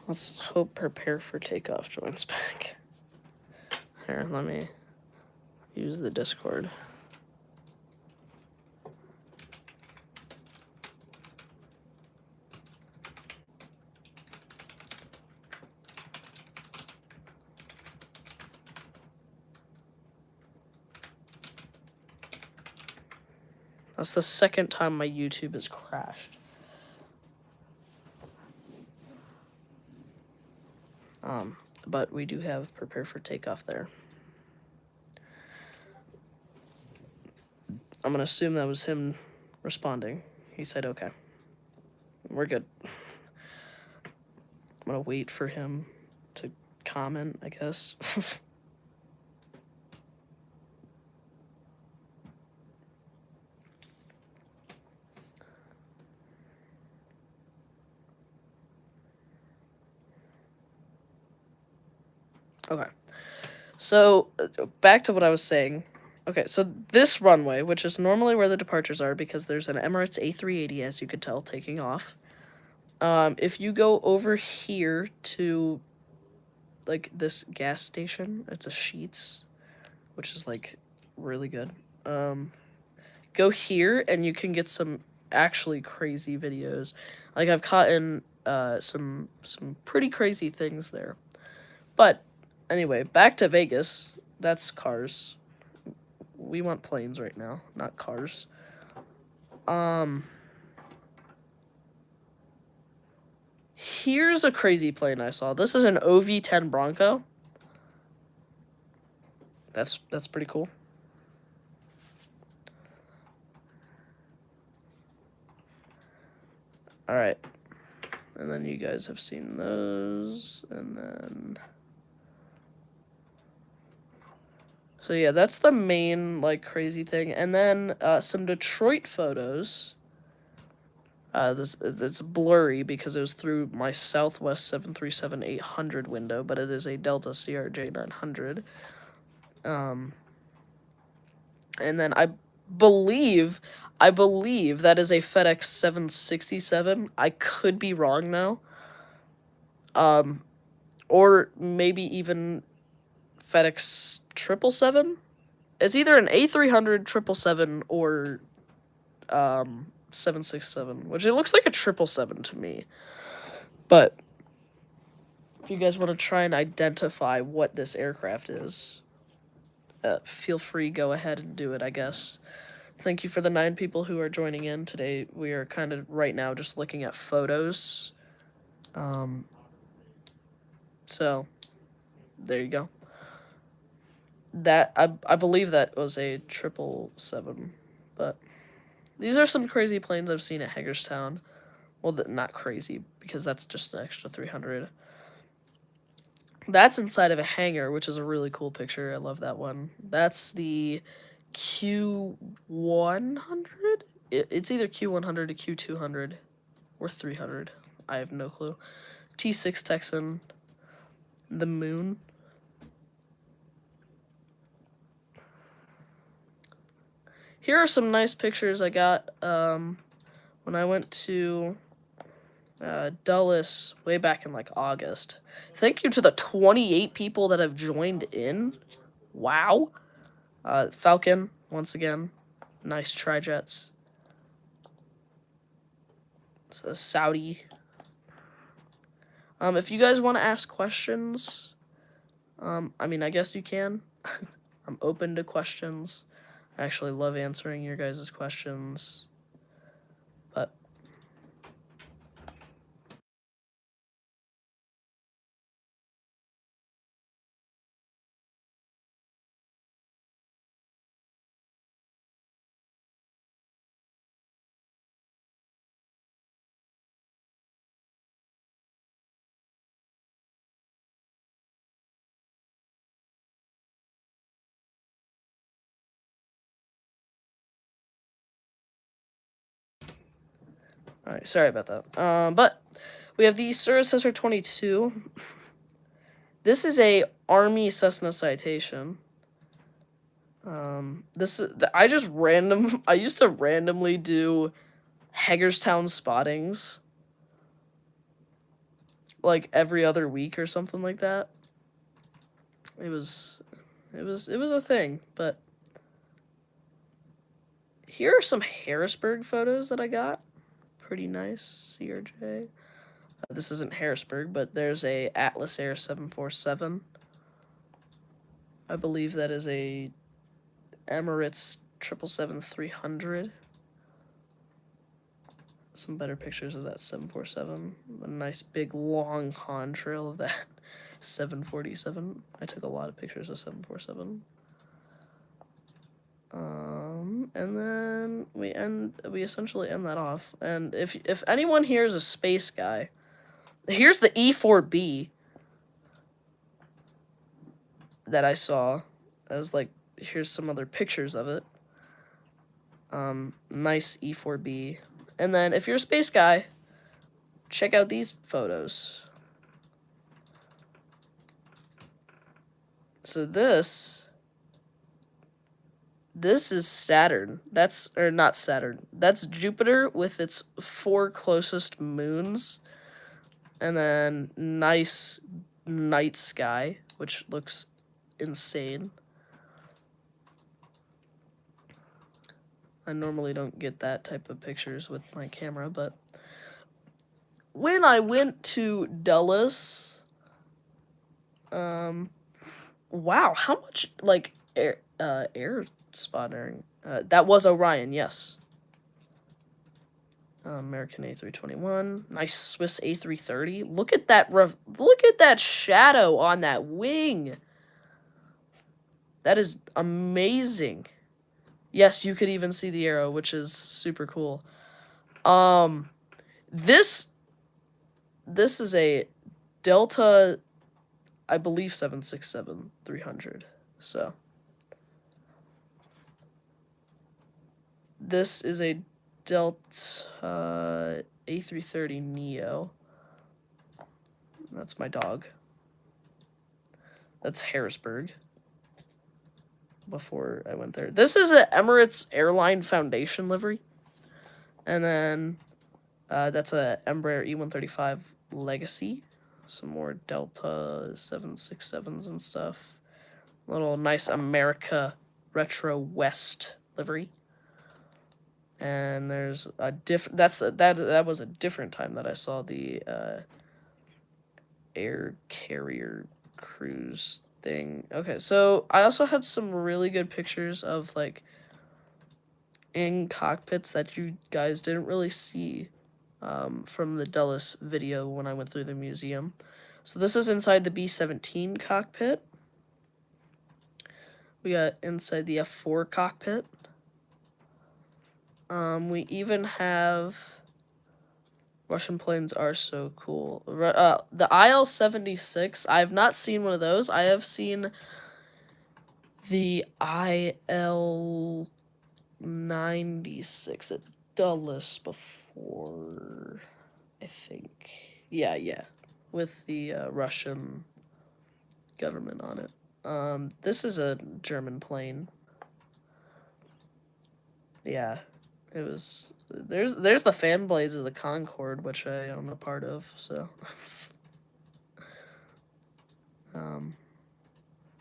Let's hope Prepare for Takeoff joins back. Here, let me use the Discord. That's the second time my YouTube has crashed. But we do have Prepare for Takeoff there. I'm gonna assume that was him responding. He said okay. We're good. I'm gonna wait for him to comment, I guess. Okay. So, back to what I was saying. Okay, so this runway, which is normally where the departures are because there's an Emirates A380, as you could tell, taking off. If you go over here to, like, this gas station, it's a Sheetz, which is, like, really good. Go here, and you can get some actually crazy videos. Like, I've caught in, some pretty crazy things there. But, anyway, back to Vegas. That's cars. We want planes right now, not cars. Here's a crazy plane I saw. This is an OV-10 Bronco. That's pretty cool. All right. And then you guys have seen those, and then so yeah, that's the main like crazy thing. And then some Detroit photos. It's blurry because it was through my Southwest 737-800 window, but it is a Delta CRJ-900. And then I believe that is a FedEx 767. I could be wrong though. Or maybe even FedEx 777. It's either an A300 777 or 767, which it looks like a 777 to me. But if you guys want to try and identify what this aircraft is, feel free, go ahead and do it, I guess. Thank you for the 9 people who are joining in today. We are kind of right now just looking at photos. So there you go. That I believe that was a 777, but these are some crazy planes I've seen at Hagerstown. Well, not crazy because that's just an extra 300. That's inside of a hangar, which is a really cool picture. I love that one. That's the Q100? It's either Q100 or Q200 or 300. I have no clue. T6 Texan. The moon. Here are some nice pictures I got when I went to Dulles way back in like August. Thank you to the 28 people that have joined in. Wow. Falcon, once again. Nice tri-jets. It's a Saudi. If you guys want to ask questions, I mean, I guess you can. I'm open to questions. I actually love answering your guys' questions. But alright, sorry about that. But we have the Successor 22. This is a Army Cessna Citation. This is I used to randomly do Hagerstown spottings. like every other week or something like that. It was a thing, but here are some Harrisburg photos that I got. Pretty nice, CRJ. This isn't Harrisburg, but there's a Atlas Air 747. I believe that is a Emirates 777-300. Some better pictures of that 747. A nice big long contrail of that 747. I took a lot of pictures of 747. And then we essentially end that off. And if anyone here is a space guy, here's the E4B that I saw. As like, here's some other pictures of it. Nice E4B. And then if you're a space guy, check out these photos. So this is Saturn. Or not Saturn. That's Jupiter with its 4 closest moons. And then nice night sky, which looks insane. I normally don't get that type of pictures with my camera, but when I went to Dulles, wow, how much, like, air spotting? That was Orion, yes. American A321, nice Swiss A330. Look at that shadow on that wing. That is amazing. Yes, you could even see the arrow, which is super cool. This is a Delta, I believe 767-300. So this is a Delta A330 Neo. That's my dog. That's Harrisburg. Before I went there. This is an Emirates Airline Foundation livery. And then that's a Embraer E135 Legacy. Some more Delta 767s and stuff. Little nice America Retro West livery. And there's a that was a different time that I saw the air carrier cruise thing. Okay, so I also had some really good pictures of like in cockpits that you guys didn't really see from the Dulles video when I went through the museum. So this is inside the B-17 cockpit. We got inside the F4 cockpit. We even have, Russian planes are so cool. The IL-76, I have not seen one of those. I have seen the IL-96 at Dulles before, I think. Yeah. With the Russian government on it. This is a German plane. Yeah. It was, there's the fan blades of the Concorde, which I am a part of, so.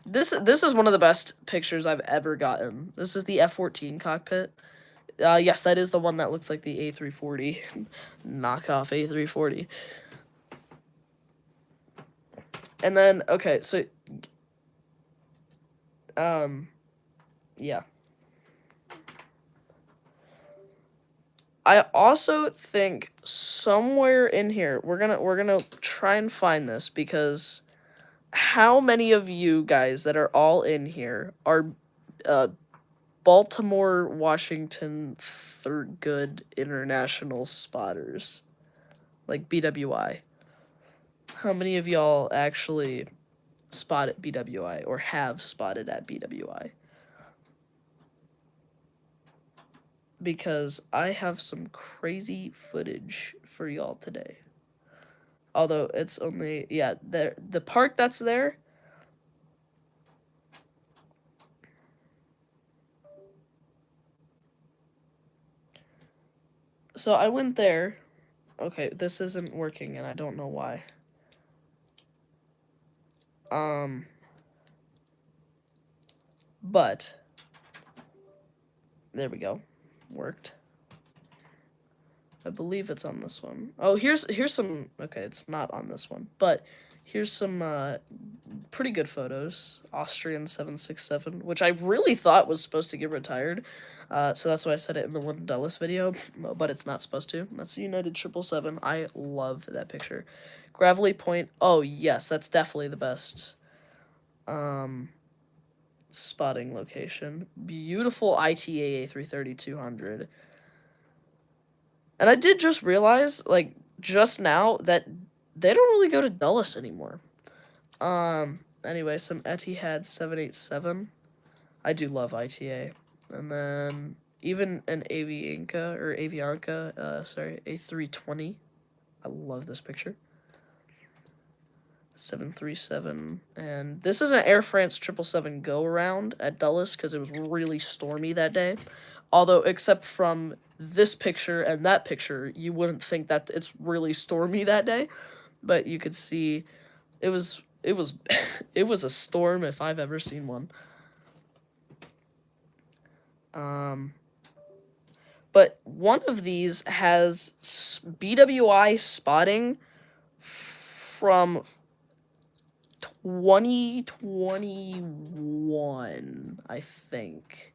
This is one of the best pictures I've ever gotten. This is the F-14 cockpit. Yes, that is the one that looks like the A340. Knockoff A340. And then, okay, so, yeah. I also think somewhere in here, we're gonna try and find this, because how many of you guys that are all in here are Baltimore, Washington, Thurgood International spotters? Like BWI. How many of y'all actually spot at BWI or have spotted at BWI? Because I have some crazy footage for y'all today. Although it's only, yeah, the part that's there. So I went there. Okay, this isn't working and I don't know why. But there we go. Worked. I believe it's on this one. Oh, here's some. Okay, it's not on this one, but here's some pretty good photos. Austrian 767, which I really thought was supposed to get retired, so that's why I said it in the one Dulles video, but it's not supposed to. That's the United 777. I love that picture. Gravelly Point. Oh yes, that's definitely the best spotting location. Beautiful ITA A330-200. And I did just realize, like, just now, that they don't really go to Dulles anymore. Anyway, some Etihad 787. I do love ITA. And then even an Avianca, sorry, A320. I love this picture. 737. And this is an Air France 777 go-around at Dulles because it was really stormy that day. Although, except from this picture and that picture, you wouldn't think that it's really stormy that day. But you could see it was it was a storm if I've ever seen one. But one of these has BWI spotting from 2021, I think.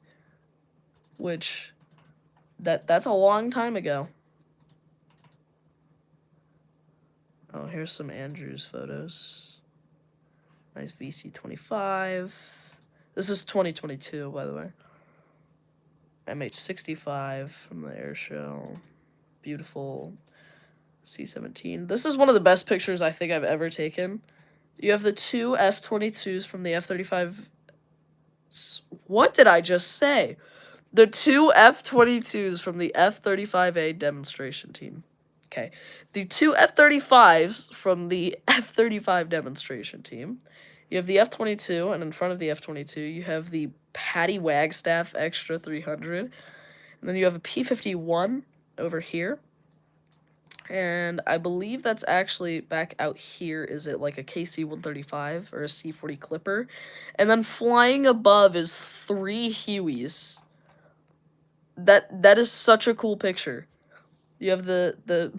Which, that's a long time ago. Oh, here's some Andrews photos. Nice VC25. This is 2022, by the way. MH65 from the air show. Beautiful C-17. This is one of the best pictures I think I've ever taken. You have the two F-22s from the F-35... What did I just say? The two F-22s from the F-35A demonstration team. Okay. The two F-35s from the F-35 demonstration team. You have the F-22, and in front of the F-22, you have the Patty Wagstaff Extra 300. And then you have a P-51 over here. And I believe that's actually back out here. Is it like a KC-135 or a C-40 Clipper? And then flying above is 3 Hueys. That is such a cool picture. You have the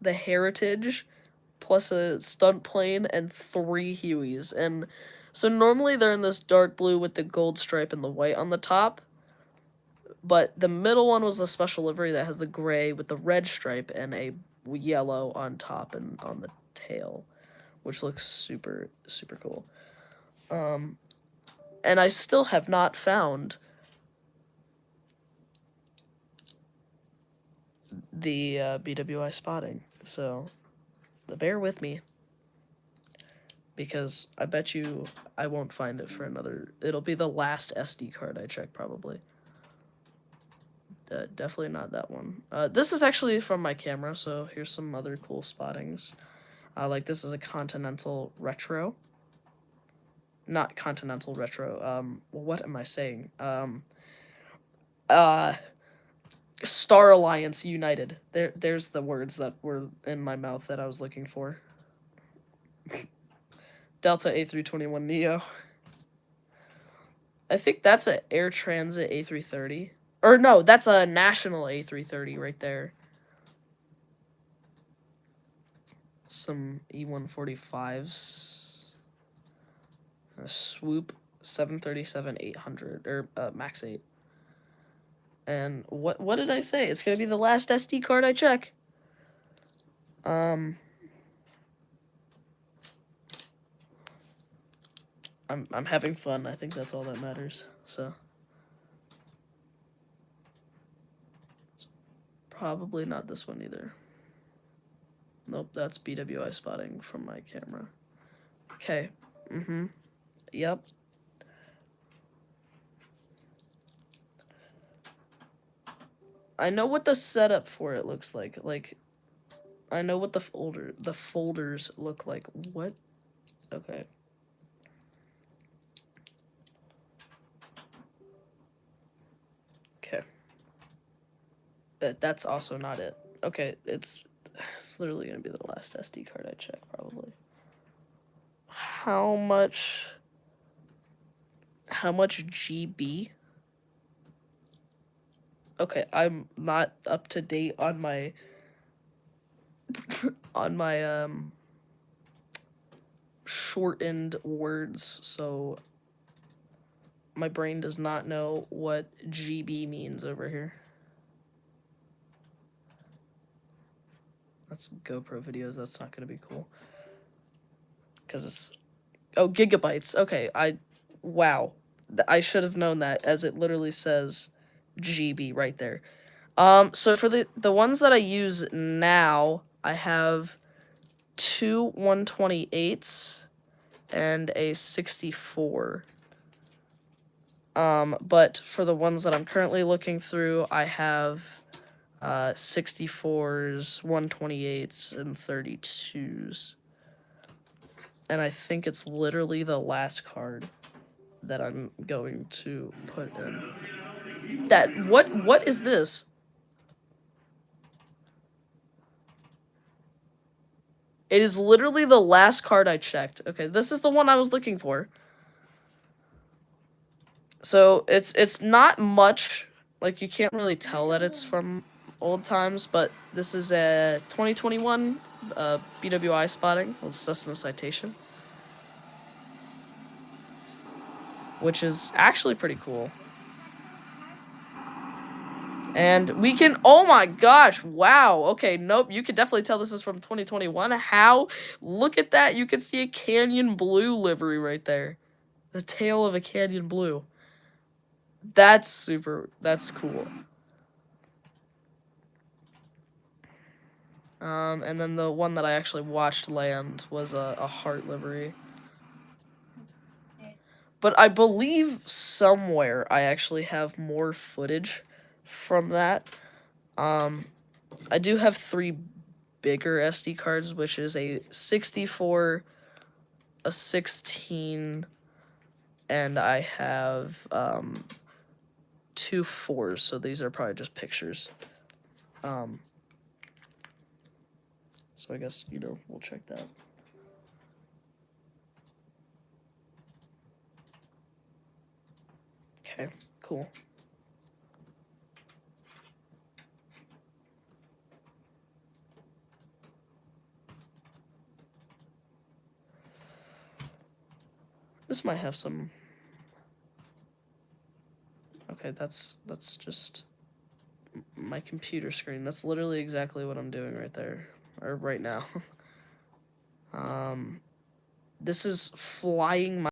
Heritage plus a stunt plane and 3 Hueys. And so normally they're in this dark blue with the gold stripe and the white on the top. But the middle one was the special livery that has the gray with the red stripe and a yellow on top and on the tail, which looks super, super cool. And I still have not found the BWI spotting, so bear with me, because I bet you I won't find it for another... It'll be the last SD card I check, probably. Definitely not that one. This is actually from my camera, so here's some other cool spottings. Like, this is a Continental Retro. Not Continental Retro, what am I saying? Star Alliance United. There's the words that were in my mouth that I was looking for. Delta A321neo. I think that's an Air Transit A330. Or no, that's a National A330 right there. Some E145s. A Swoop 737-800, or Max 8. And what did I say? It's gonna be the last SD card I check. I'm having fun. I think that's all that matters. So probably not this one either. Nope, that's BWI spotting from my camera. Okay. Yep. I know what the setup for it looks like. Like, I know what the folders look like. What? Okay. Okay. That's also not it. Okay, it's literally gonna be the last SD card I check, probably. how much GB? Okay, I'm not up to date on my shortened words, so my brain does not know what GB means over here. That's GoPro videos. That's not going to be cool. Because it's... Oh, gigabytes. Okay, wow. I should have known that, as it literally says GB right there. So for the ones that I use now, I have two 128s and a 64. But for the ones that I'm currently looking through, I have 64s, 128s, and 32s. And I think it's literally the last card that I'm going to put in. What is this? It is literally the last card I checked. Okay, this is the one I was looking for. So it's not much, like you can't really tell that it's from old times, but this is a 2021 BWI spotting with Cessna Citation, which is actually pretty cool. And we can, oh my gosh, wow, okay, nope, you can definitely tell this is from 2021. How? Look at that, you can see a Canyon Blue livery right there. The tail of a Canyon Blue. That's cool. And then the one that I actually watched land was a Heart livery. But I believe somewhere I actually have more footage from that. I do have 3 bigger SD cards, which is a 64, a 16, and I have 2 4s, so these are probably just pictures. So I guess, we'll check that. Okay, cool. This might have some... Okay, that's just my computer screen. That's literally exactly what I'm doing right there, or right now. This is flying my